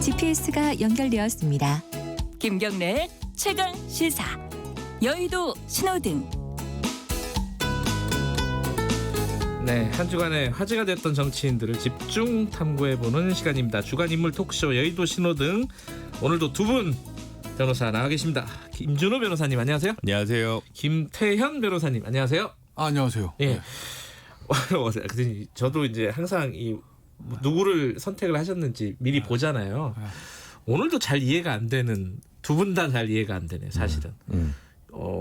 GPS가 연결되었습니다. 김경래의 최강 시사. 여의도 신호등. 네, 한 주간에 화제가 됐던 정치인들을 집중 탐구해보는 시간입니다. 주간 인물 토크쇼 여의도 신호등. 오늘도 두 분 변호사 나와 계십니다. 김준호 변호사님 안녕하세요. 안녕하세요. 김태현 변호사님 안녕하세요. 안녕하세요. 예. 네. 저도 이제 항상 누구를 선택을 하셨는지 미리 보잖아요. 오늘도 잘 이해가 안 되는, 두 분 다 잘 이해가 안 되네 사실은.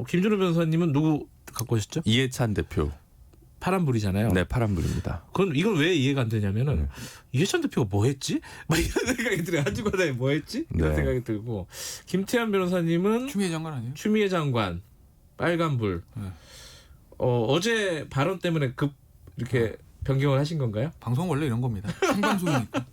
김준호 변호사님은 누구 갖고 오셨죠? 이해찬 대표. 파란불이잖아요. 네, 파란불입니다. 그건 이건 왜 이해가 안 되냐면은 이해찬 대표가 뭐 했지? 막 이런 생각이 들어요. 한 주간에 뭐 했지? 이런 네. 생각이 들고. 김태현 변호사님은 추미애 장관 아니에요? 추미애 장관, 빨간불. 네. 어제 발언 때문에 이렇게 변경을 하신 건가요? 방송 원래 이런 겁니다. 생방송이니까.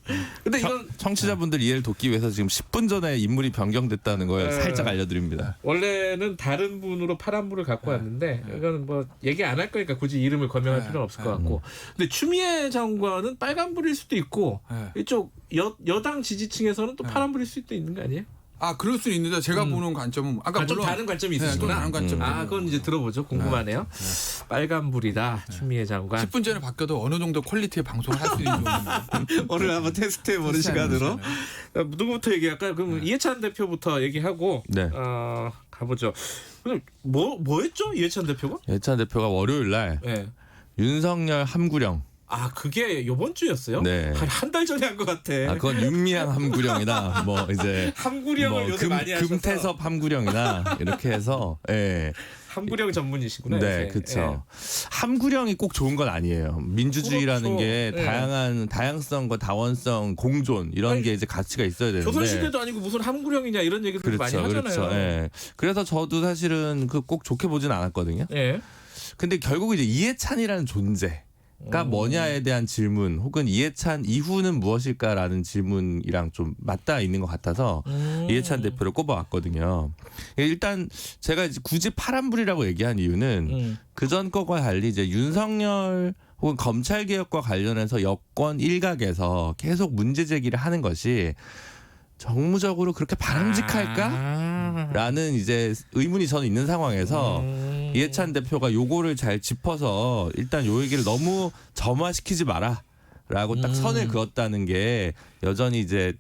근데 이건 청취자분들 이해를 돕기 위해서 지금 10분 전에 인물이 변경됐다는 걸 네. 살짝 알려드립니다. 원래는 다른 분으로 파란불을 갖고 왔는데 이거는 뭐 얘기 안 할 거니까 굳이 이름을 거명할 네. 필요는 없을 것 같고. 근데 추미애 장관은 빨간불일 수도 있고 네. 이쪽 여당 지지층에서는 또 파란불일 수도 있는 거 아니에요? 아, 그럴 수는 있는데 제가 보는 관점은 아까 좀 물론 다른 관점이 네, 있으시구나. 좀 다른 관점. 그건 이제 들어보죠. 궁금하네요. 빨간불이다. 추미애 장관. 10분 전에 바뀌어도 어느 정도 퀄리티의 방송을 할 수 있는 정도입니다. 오늘 한번 테스트해보는 시간으로. 누구부터 얘기할까요? 그럼 이해찬 대표부터 얘기하고 네. 가보죠. 근데 뭐 했죠? 이해찬 대표가? 이해찬 대표가 월요일 날 네. 윤석열 함구령. 그게 이번 주였어요? 네. 한 달 전에 한 것 같아. 그건 윤미향 함구령이나 뭐 이제 함구령을 요새 많이 하셔서. 금태섭 함구령이나 이렇게 해서 예. 함구령 전문이시구나. 네, 요새. 그렇죠. 함구령이 꼭 좋은 건 아니에요. 민주주의라는 그렇죠. 게 네. 다양성과 다원성, 공존 이런 게 이제 가치가 있어야 되는데. 조선시대도 아니고 무슨 함구령이냐 이런 얘기들 많이 하잖아요. 그렇죠. 예. 그래서 저도 사실은 꼭 좋게 보진 않았거든요. 예. 근데 결국 이제 이해찬이라는 존재가 뭐냐에 대한 질문, 혹은 이해찬 이후는 무엇일까라는 질문이랑 좀 맞닿아 있는 것 같아서 이해찬 대표를 꼽아왔거든요. 일단 제가 이제 굳이 파란불이라고 얘기한 이유는 그전 거와 달리 이제 윤석열 혹은 검찰 개혁과 관련해서 여권 일각에서 계속 문제 제기를 하는 것이 정무적으로 그렇게 바람직할까라는 이제 의문이 저는 있는 상황에서 이해찬 대표가 요거를 잘 짚어서 일단 요 얘기를 너무 점화시키지 마라라고 딱 선을 그었다는 게 여전히 이제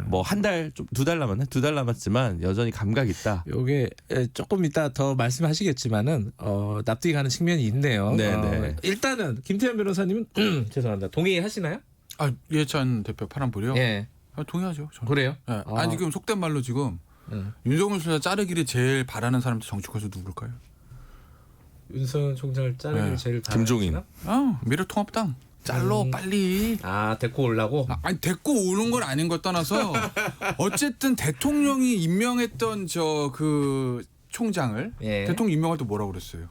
뭐 한 달 좀 두 달 남았나? 2달 남았지만 여전히 감각 있다. 요게 조금 이따 더 말씀하시겠지만은 납득이 가는 측면이 있네요. 네네. 일단은 김태현 변호사님은 죄송합니다. 동의하시나요? 이해찬 대표 파란불이요? 예. 동의하죠. 저는. 그래요? 네. 아니 지금 속된 말로 지금 윤석열 수사 자르기를 제일 바라는 사람도 정치권에서 누굴까요? 윤석열 총장을 자르기를 네. 제일 김종인. 미래통합당. 잘러 빨리. 데리고 오려고? 아니 데리고 오는 건 아닌 걸 떠나서 어쨌든 대통령이 임명했던 그 총장을 예. 대통령 임명할 때 뭐라고 그랬어요?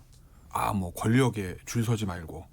뭐 권력에 줄 서지 말고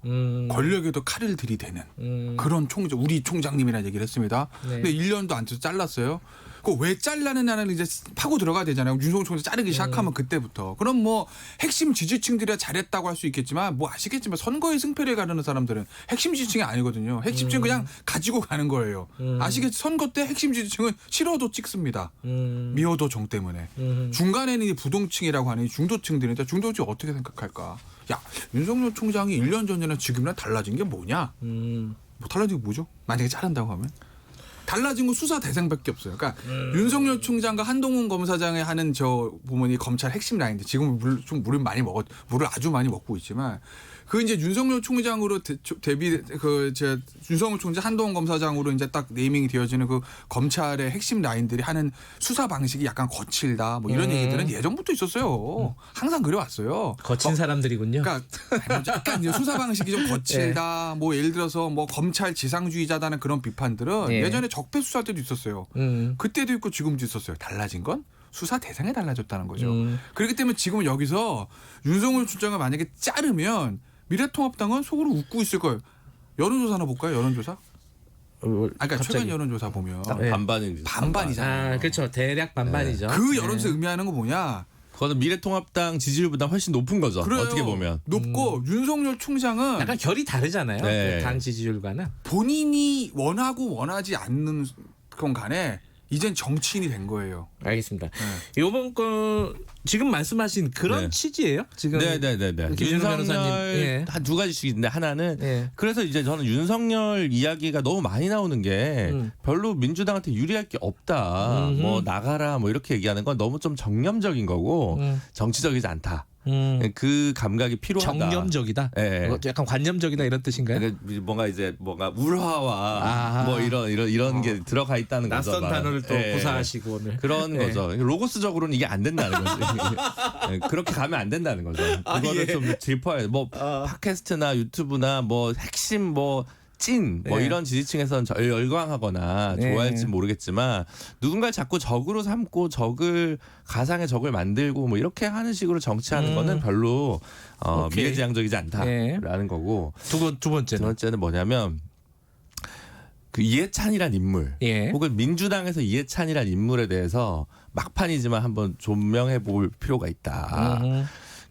권력에도 칼을 들이대는 그런 총장, 우리 총장님이라는 얘기를 했습니다. 네. 근데 1년도 안 돼서 잘랐어요. 그 왜 잘라느냐는 이제 파고 들어가야 되잖아요. 윤석열 총장 자르기 시작하면 그때부터. 그럼 뭐 핵심 지지층들이야 잘했다고 할 수 있겠지만 뭐 아시겠지만 선거의 승패를 가르는 사람들은 핵심 지지층이 아니거든요. 핵심 지지층은 그냥 가지고 가는 거예요. 아시겠지? 선거 때 핵심 지지층은 싫어도 찍습니다. 미워도 정 때문에. 중간에는 이 부동층이라고 하는 이 중도층들인데 중도층 어떻게 생각할까? 야, 윤석열 총장이 1년 전이나 지금이랑 달라진 게 뭐냐? 뭐 달라진 게 뭐죠? 만약에 자른다고 하면? 달라진 건 수사 대상밖에 없어요. 그러니까 윤석열 총장과 한동훈 검사장의 하는 보면 이 검찰 핵심 라인들 지금 물을 아주 많이 먹고 있지만 그 이제 윤석열 총장으로 윤석열 총장 한동훈 검사장으로 이제 딱 네이밍이 되어지는 그 검찰의 핵심 라인들이 하는 수사 방식이 약간 거칠다 뭐 이런 얘기들은 예전부터 있었어요. 항상 그래왔어요. 거친 사람들이군요. 그러니까 약간 이제 수사 방식이 좀 거칠다. 뭐 예를 들어서 뭐 검찰 지상주의자다는 그런 비판들은 예전에 적폐 수사 때도 있었어요. 그때도 있고 지금도 있었어요. 달라진 건 수사 대상이 달라졌다는 거죠. 그렇기 때문에 지금 여기서 윤석열 총장을 만약에 자르면 미래통합당은 속으로 웃고 있을 거예요. 여론조사나 볼까요? 여론조사? 그러니까 최근 여론조사 보면 반반이잖아요. 그렇죠. 대략 반반이죠. 그 여론조사 의미하는 거 뭐냐? 그거는 미래통합당 지지율보다 훨씬 높은 거죠. 그래요. 어떻게 보면. 높고 윤석열 총장은 약간 결이 다르잖아요. 네. 그 당 지지율과는. 본인이 원하고 원하지 않는 됐건 간에 이젠 정치인이 된 거예요. 알겠습니다. 네. 요번 거 지금 말씀하신 그런 네. 취지예요? 지금 네네네네. 김준호 변호사님. 윤석열 예. 한 두 가지씩 있는데 하나는 예. 그래서 이제 저는 윤석열 이야기가 너무 많이 나오는 게 별로 민주당한테 유리할 게 없다. 뭐 나가라 뭐 이렇게 얘기하는 건 너무 좀 정념적인 거고 정치적이지 않다. 그 감각이 필요하다. 정념적이다. 예. 약간 관념적이다 이런 뜻인가요? 그러니까 뭔가 이제 뭔가 울화와 아. 뭐 이런 게 들어가 있다는 거죠. 낯선 단어를 또 예. 구사하시고 오늘. 그런 예. 거죠. 로고스적으로는 이게 안 된다는 거지. 예, 그렇게 가면 안 된다는 거죠. 그거를 예. 좀 짚어야 뭐 팟캐스트나 유튜브나 뭐 핵심 뭐 찐 뭐 예. 이런 지지층에서는 열광하거나 예. 좋아할지 모르겠지만 누군가를 자꾸 적으로 삼고 적을 가상의 적을 만들고 뭐 이렇게 하는 식으로 정치하는 거는 별로 오케이. 미래지향적이지 않다라는 거고 두 번째는. 두 번째는 뭐냐면 그 이해찬이란 인물 예. 혹은 민주당에서 이해찬이란 인물에 대해서 막판이지만 한번 조명해 볼 필요가 있다.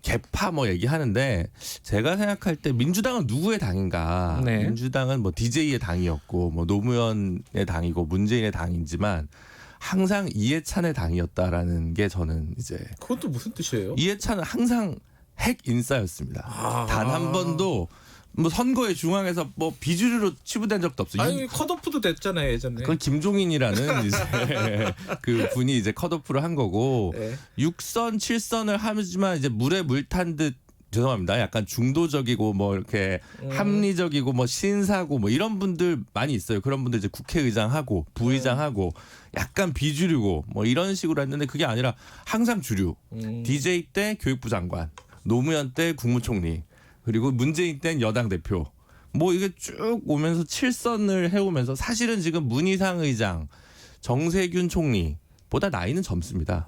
개파 뭐 얘기하는데 제가 생각할 때 민주당은 누구의 당인가? 네. 민주당은 뭐 DJ의 당이었고 뭐 노무현의 당이고 문재인의 당이지만 항상 이해찬의 당이었다라는 게 저는 이제 그것도 무슨 뜻이에요? 이해찬은 항상 핵 인싸였습니다. 단 한 번도 뭐 선거의 중앙에서 뭐 비주류로 치부된 적도 없어요. 아니 컷오프도 됐잖아요 예전에. 그건 김종인이라는 이제 그 분이 이제 컷오프를 한 거고 네. 6선 7선을 하지만 이제 물에 물 탄 듯 죄송합니다. 약간 중도적이고 뭐 이렇게 합리적이고 뭐 신사고 뭐 이런 분들 많이 있어요. 그런 분들 이제 국회의장하고 부의장하고 약간 비주류고 뭐 이런 식으로 했는데 그게 아니라 항상 주류. DJ 때 교육부 장관, 노무현 때 국무총리, 그리고 문재인 땐 여당 대표. 뭐 이게 쭉 오면서 7선을 해오면서 사실은 지금 문희상 의장, 정세균 총리보다 나이는 젊습니다.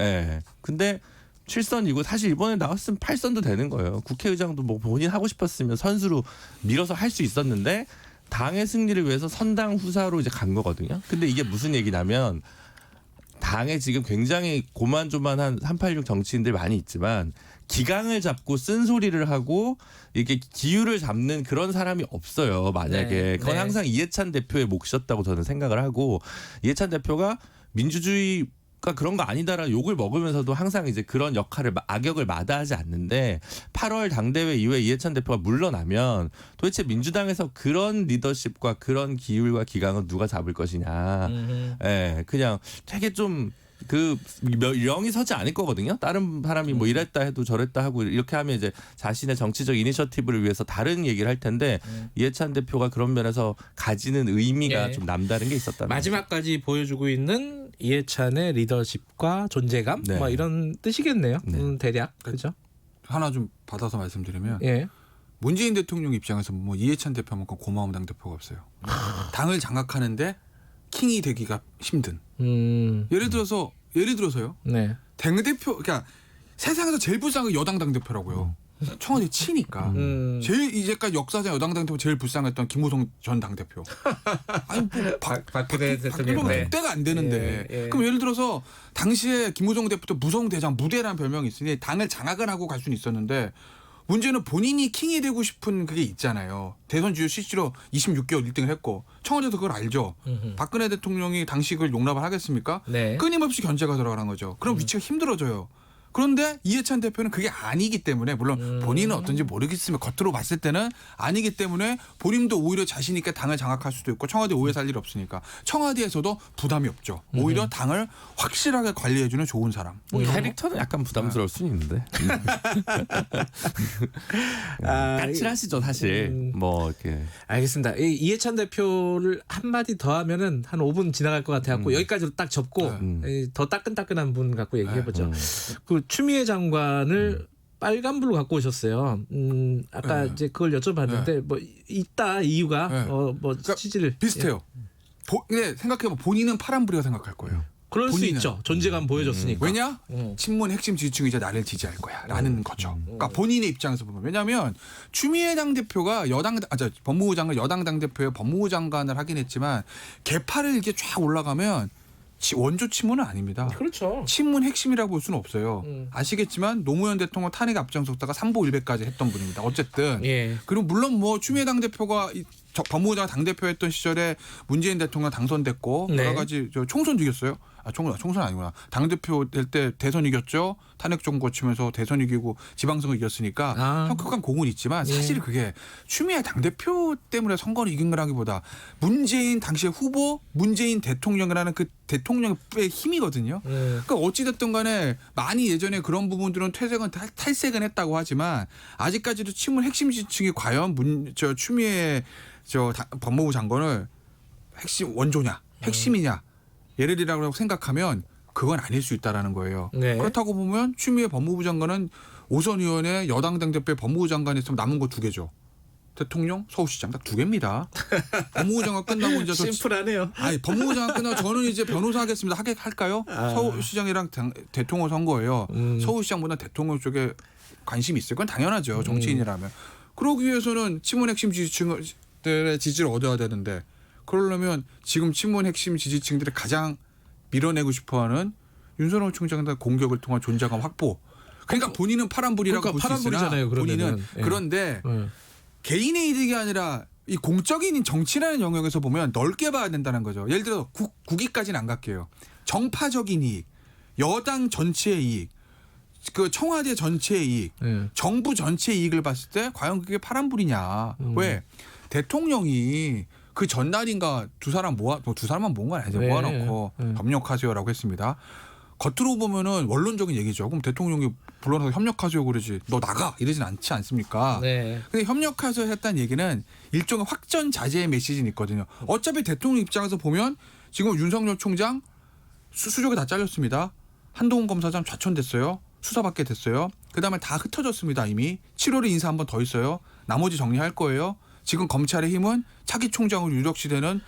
예. 근데 7선이고 사실 이번에 나왔으면 8선도 되는 거예요. 국회의장도 뭐 본인 하고 싶었으면 선수로 밀어서 할 수 있었는데 당의 승리를 위해서 선당 후사로 이제 간 거거든요. 근데 이게 무슨 얘기냐면 당에 지금 굉장히 고만조만한 386 정치인들 많이 있지만 기강을 잡고 쓴소리를 하고 이렇게 기율을 잡는 그런 사람이 없어요. 만약에 네, 그건 네. 항상 이해찬 대표의 몫이었다고 저는 생각을 하고 이해찬 대표가 민주주의가 그런 거 아니다라는 욕을 먹으면서도 항상 이제 그런 역할을 악역을 마다하지 않는데 8월 당대회 이후에 이해찬 대표가 물러나면 도대체 민주당에서 그런 리더십과 그런 기율과 기강은 누가 잡을 것이냐. 예, 그냥 되게 좀 그 영이 서지 않을 거거든요. 다른 사람이 뭐 이랬다 해도 저랬다 하고 이렇게 하면 이제 자신의 정치적 이니셔티브를 위해서 다른 얘기를 할 텐데 이해찬 대표가 그런 면에서 가지는 의미가 예. 좀 남다른 게 있었다. 마지막까지 보여주고 있는 이해찬의 리더십과 존재감 네. 뭐 이런 뜻이겠네요. 네. 대략 그렇죠. 하나 좀 받아서 말씀드리면 예. 문재인 대통령 입장에서 뭐 이해찬 대표만큼 고마운 당 대표가 없어요. 당을 장악하는데 킹이 되기가 힘든. 예를 들어서요. 네. 당 대표 그러니까 세상에서 제일 불쌍한 게 여당 당 대표라고요. 청와대 치니까 제일 이제까지 역사상 여당 당 대표 제일 불쌍했던 김무성 전 당 대표. 아니 뭐 박근혜 대통령. 박근혜 네. 때가 안 되는데. 예, 예. 그럼 예를 들어서 당시에 김무성 대표도 무성대장 무대라는 별명이 있으니 당을 장악을 하고 갈 수는 있었는데 문제는 본인이 킹이 되고 싶은 그게 있잖아요. 대선 주요 CC로 26개월 1등을 했고 청와대도 그걸 알죠. 박근혜 대통령이 당시 그걸 용납을 하겠습니까? 네. 끊임없이 견제가 들어가는 거죠. 그럼 위치가 힘들어져요. 그런데 이해찬 대표는 그게 아니기 때문에 물론 본인은 어떤지 모르겠으면 겉으로 봤을 때는 아니기 때문에 본인도 오히려 자신 있게 당을 장악할 수도 있고 청와대 오해 살 일 없으니까 청와대에서도 부담이 없죠. 오히려 당을 확실하게 관리해주는 좋은 사람. 뭐 이런 거. 캐릭터는 약간 부담스러울 수는 있는데 까칠하시죠 사실. 뭐 이렇게 알겠습니다. 이해찬 대표를 한마디 더 하면은 한 5분 지나갈 것 같아갖고 여기까지로 딱 접고 더 따끈따끈한 분 갖고 얘기해보죠. 그 추미애 장관을 빨간불로 갖고 오셨어요. 아까 이제 그걸 여쭤봤는데 뭐 있다 이유가 뭐 그러니까 취지를 비슷해요. 근데 생각해보면 본인은 파란불이라고 생각할 거예요. 그럴 수 본인은. 있죠. 존재감 보여줬으니까. 왜냐? 친문 핵심 지지층이 이제 나를 지지할 거야. 라는 거죠. 그러니까 본인의 입장에서 보면. 왜냐하면 추미애 당대표가 법무부 장관 여당 당대표의 법무부 장관을 하긴 했지만 개파를 이렇게 쫙 올라가면 원조 친문은 아닙니다. 그렇죠. 친문 핵심이라고 볼 수는 없어요. 아시겠지만 노무현 대통령 탄핵 앞장섰다가 삼보 1배까지 했던 분입니다. 어쨌든 예. 그리고 물론 뭐 추미애 당대표가 법무부장 당대표였던 시절에 문재인 대통령 당선됐고 네. 여러 가지 총선 이겼어요. 총선 아니구나. 당대표 될 때 대선 이겼죠. 탄핵 정부 거치면서 대선 이기고 지방선거 이겼으니까 형격한 공은 있지만 사실 그게 추미애 당대표 때문에 선거를 이긴 거라기보다 문재인 당시의 후보 문재인 대통령이라는 그 대통령의 힘이거든요. 그러니까 어찌됐든 간에 많이 예전에 그런 부분들은 탈색은 했다고 하지만 아직까지도 친문 핵심 지층이 과연 추미애 법무부 장관을 핵심 원조냐 핵심이냐 예를이라고 생각하면 그건 아닐 수 있다라는 거예요. 네. 그렇다고 보면 추미애 법무부 장관은 오선 의원의 여당 당대표 법무부 장관이 있으면 남은 거 2개죠. 대통령, 서울시장 딱 2개입니다. 법무부 장관 끝나고 이제 심플하네요. 아니 법무부 장관 끝나고 저는 이제 변호사 하겠습니다. 할까요? 서울시장이랑 대통령 선거예요. 서울시장보다 대통령 쪽에 관심이 있어요. 그건 당연하죠. 정치인이라면. 그러기 위해서는 친문 핵심 지지층들의 지지를 얻어야 되는데 그러려면 지금 친문 핵심 지지층들이 가장 밀어내고 싶어하는 윤석열 총장의 공격을 통한 존재감 확보. 그러니까 본인은 파란불이라고 볼 수 있으나 파란불이잖아요. 본인은 그런데 개인의 이득이 아니라 이 공적인 정치라는 영역에서 보면 넓게 봐야 된다는 거죠. 예를 들어 국익까지는 안 갈게요. 정파적인 이익, 여당 전체의 이익, 그 청와대 전체의 이익, 정부 전체의 이익을 봤을 때 과연 그게 파란불이냐. 왜? 대통령이 그 전날인가 두 사람만 모은 건 아니죠. 네. 모아놓고 협력하세요라고 했습니다. 겉으로 보면은 원론적인 얘기죠. 그럼 대통령이 불러서 협력하세요 그러지. 너 나가 이러진 않지 않습니까? 네. 근데 협력하세요 했다는 얘기는 일종의 확전 자제의 메시지는 있거든요. 어차피 대통령 입장에서 보면 지금 윤석열 총장 수족이 다 잘렸습니다. 한동훈 검사장 좌천됐어요. 수사받게 됐어요. 그다음에 다 흩어졌습니다. 이미 7월에 인사 한 번 더 있어요. 나머지 정리할 거예요. 지금 검찰의 힘은 차기 총장으로 유력시되는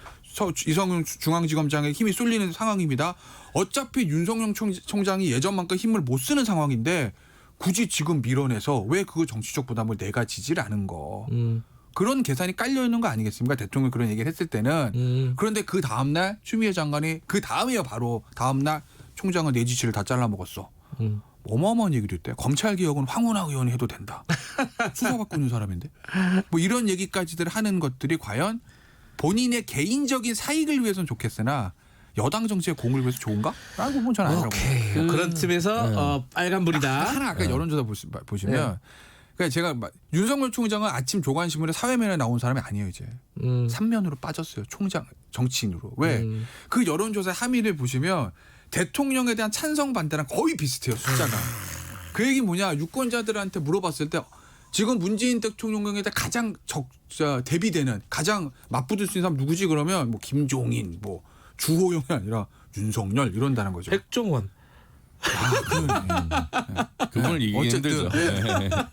이성윤 중앙지검장의 힘이 쏠리는 상황입니다. 어차피 윤석열 총장이 예전만큼 힘을 못 쓰는 상황인데 굳이 지금 밀어내서 왜 그 정치적 부담을 내가 지지를 않은 거. 그런 계산이 깔려 있는 거 아니겠습니까? 대통령이 그런 얘기를 했을 때는. 그런데 그 다음날 추미애 장관이 그 다음이요 바로 다음날 총장은 내 지지를 다 잘라먹었어. 어마어마한 얘기를 했대. 검찰개혁은 황운하 의원이 해도 된다. 수사받고 있는 사람인데. 뭐 이런 얘기까지들 하는 것들이 과연 본인의 개인적인 사익을 위해서는 좋겠으나 여당 정치의 공을 위해서 좋은가? 라고 보면 저는 아니라고 봅니다. 그런 틈에서 빨간불이다. 하나 아까 여론조사 보시면 그러니까 제가 윤석열 총장은 아침 조간신문에 사회면에 나온 사람이 아니에요. 이제 3면으로 빠졌어요. 총장 정치인으로. 왜? 그 여론조사 함의를 보시면 대통령에 대한 찬성 반대랑 거의 비슷해요. 숫자가. 그 얘기 뭐냐. 유권자들한테 물어봤을 때 지금 문재인 대통령에 대해 가장 대비되는 가장 맞붙을 수 있는 사람 누구지 그러면 뭐 김종인 뭐 주호영이 아니라 윤석열 이런다는 거죠. 백종원. 그분을 이기기 어쨌든, 힘들죠.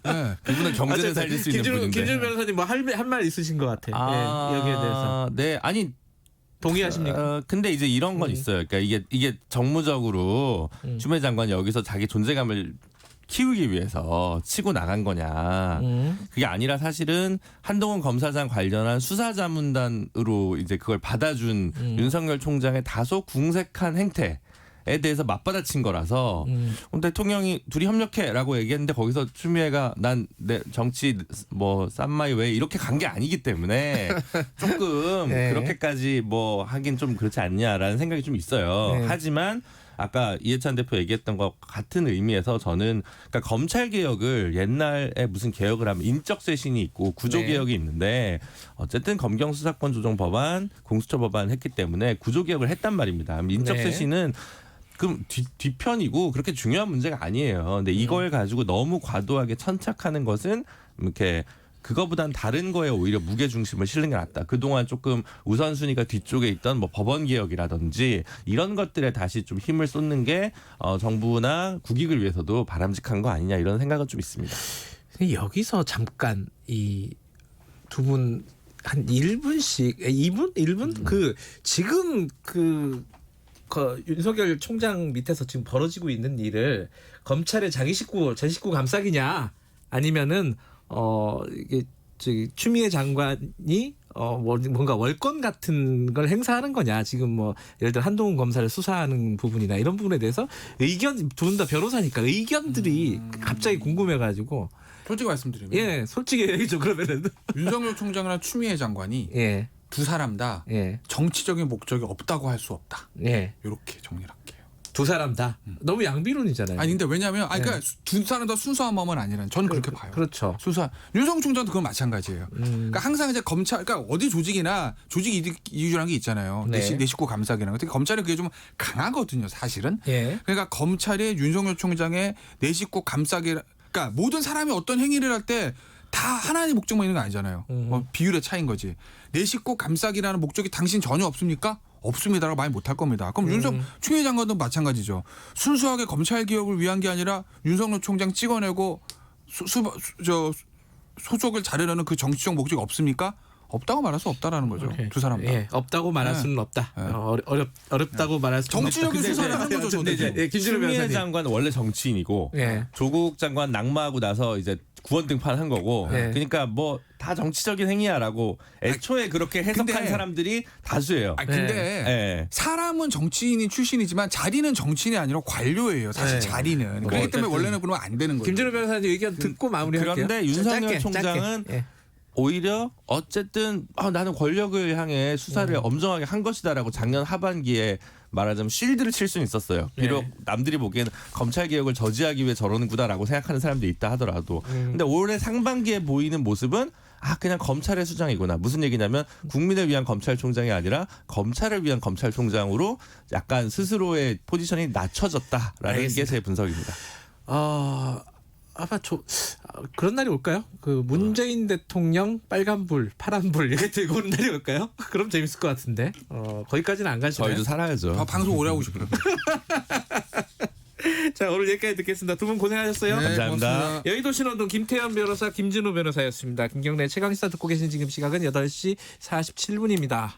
네. 그분은 경제를 살릴 수 있는 분인데. 김준우 변호사님 뭐 한 말 있으신 것 같아. 네, 여기에 대해서. 네, 아니 동의하십니까? 근데 이제 이런 건 있어요. 그러니까 이게 정무적으로 추미애 장관이 여기서 자기 존재감을 키우기 위해서 치고 나간 거냐. 그게 아니라 사실은 한동훈 검사장 관련한 수사자문단으로 이제 그걸 받아준 윤석열 총장의 다소 궁색한 행태에 대해서 맞받아친 거라서 대통령이 둘이 협력해라고 얘기했는데 거기서 추미애가 난 내 정치 뭐 쌈마이 왜 이렇게 간 게 아니기 때문에 조금 네. 그렇게까지 뭐 하긴 좀 그렇지 않냐라는 생각이 좀 있어요. 네. 하지만 아까 이해찬 대표 얘기했던 것 같은 의미에서 저는 그러니까 검찰 개혁을 옛날에 무슨 개혁을 하면 인적 쇄신이 있고 구조 개혁이 있는데 어쨌든 검경 수사권 조정 법안, 공수처 법안 했기 때문에 구조 개혁을 했단 말입니다. 인적 쇄신은 그럼 뒤편이고 그렇게 중요한 문제가 아니에요. 근데 이걸 가지고 너무 과도하게 천착하는 것은 이렇게 그거보단 다른 거에 오히려 무게 중심을 실는 게 낫다. 그동안 조금 우선순위가 뒤쪽에 있던 뭐 법원 개혁이라든지 이런 것들에 다시 좀 힘을 쏟는 게 정부나 국익을 위해서도 바람직한 거 아니냐 이런 생각은 좀 있습니다. 여기서 잠깐 이 두 분 한 1분씩 1분 그 지금 그 윤석열 총장 밑에서 지금 벌어지고 있는 일을 검찰의 제 식구 감싸기냐 아니면은 이게 저기 추미애 장관이 뭔가 월권 같은 걸 행사하는 거냐 지금 뭐 예를 들어 한동훈 검사를 수사하는 부분이나 이런 부분에 대해서 의견 두 분 다 변호사니까 의견들이 갑자기 궁금해가지고 솔직히 말씀드리면 예, 솔직히 얘기죠. 그러면은 윤석열 총장이나 추미애 장관이 예, 두 사람 다 예, 정치적인 목적이 없다고 할 수 없다. 예, 이렇게 정리를 할게요. 두 사람 다 너무 양비론이잖아요. 아니 근데 왜냐하면 그러니까 두 사람 다 순수한 마음은 아니라는 저는 그렇게 봐요. 그렇죠. 순수한 윤석열 총장도 그건 마찬가지예요. 그러니까 항상 이제 검찰 그러니까 어디 조직이나 조직 이유라는 게 있잖아요. 네. 내 식구 감싸기라는 거. 특히 검찰은 그게 좀 강하거든요, 사실은. 예, 그러니까 검찰이 윤석열 총장의 내 식구 감싸기 그러니까 모든 사람이 어떤 행위를 할 때 다 하나의 목적만 있는 거 아니잖아요. 뭐 비율의 차이인 거지. 내 식구 감싸기라는 목적이 당신 전혀 없습니까? 없습니다라고 말 못할 겁니다. 그럼 추미애 장관도 마찬가지죠. 순수하게 검찰 개혁을 위한 게 아니라 윤석열 총장 찍어내고 소속을 자르려는 그 정치적 목적이 없습니까? 없다고 말할 수 없다라는 거죠. 오케이. 두 사람 다. 예, 없다고 말할 수는 없다. 네. 어렵다고 말할 수는 없다. 정치적인 수사를 하는 거죠. 근데 이제 저도. 예, 김준호 추미애 변호사님. 장관은 원래 정치인이고 예. 조국 장관 낙마하고 나서 이제 구원 등판한 거고 네. 그러니까 뭐 다 정치적인 행위야라고 애초에 그렇게 해석한 근데- 사람들이 다수예요. 근데 예. 사람은 정치인이 출신이지만 자리는 정치인이 아니라 관료예요. 사실 네. 자리는. 그렇기 어쨌든 때문에 원래는 그러면 안 되는 거죠. 김준호 변호사님 의견 듣고 마무리할게요. 그런데 윤석열 짧게, 총장은 짧게. 예. 오히려 어쨌든 나는 권력을 향해 수사를 엄정하게 한 것이다라고 작년 하반기에 말하자면 쉴드를 칠 수는 있었어요. 비록 남들이 보기에는 검찰 개혁을 저지하기 위해 저러는구나라고 생각하는 사람들이 있다 하더라도 근데 올해 상반기에 보이는 모습은 그냥 검찰의 수장이구나. 무슨 얘기냐면 국민을 위한 검찰총장이 아니라 검찰을 위한 검찰총장으로 약간 스스로의 포지션이 낮춰졌다라는 알겠습니다. 게 제 분석입니다. 아마 그런 날이 올까요? 그 문재인 대통령 빨간불, 파란불 이렇게 들고 오는 날이 올까요? 그럼 재밌을 것 같은데. 거기까지는 안 가시나요? 저희도 살아야죠. 방송 오래 하고 싶어요. 자, 오늘 여기까지 듣겠습니다. 두 분 고생하셨어요. 네, 감사합니다. 고맙습니다. 여의도 신호등 김태현 변호사, 김진우 변호사였습니다. 김경래 최강시사 듣고 계신 지금 시각은 8시 47분입니다.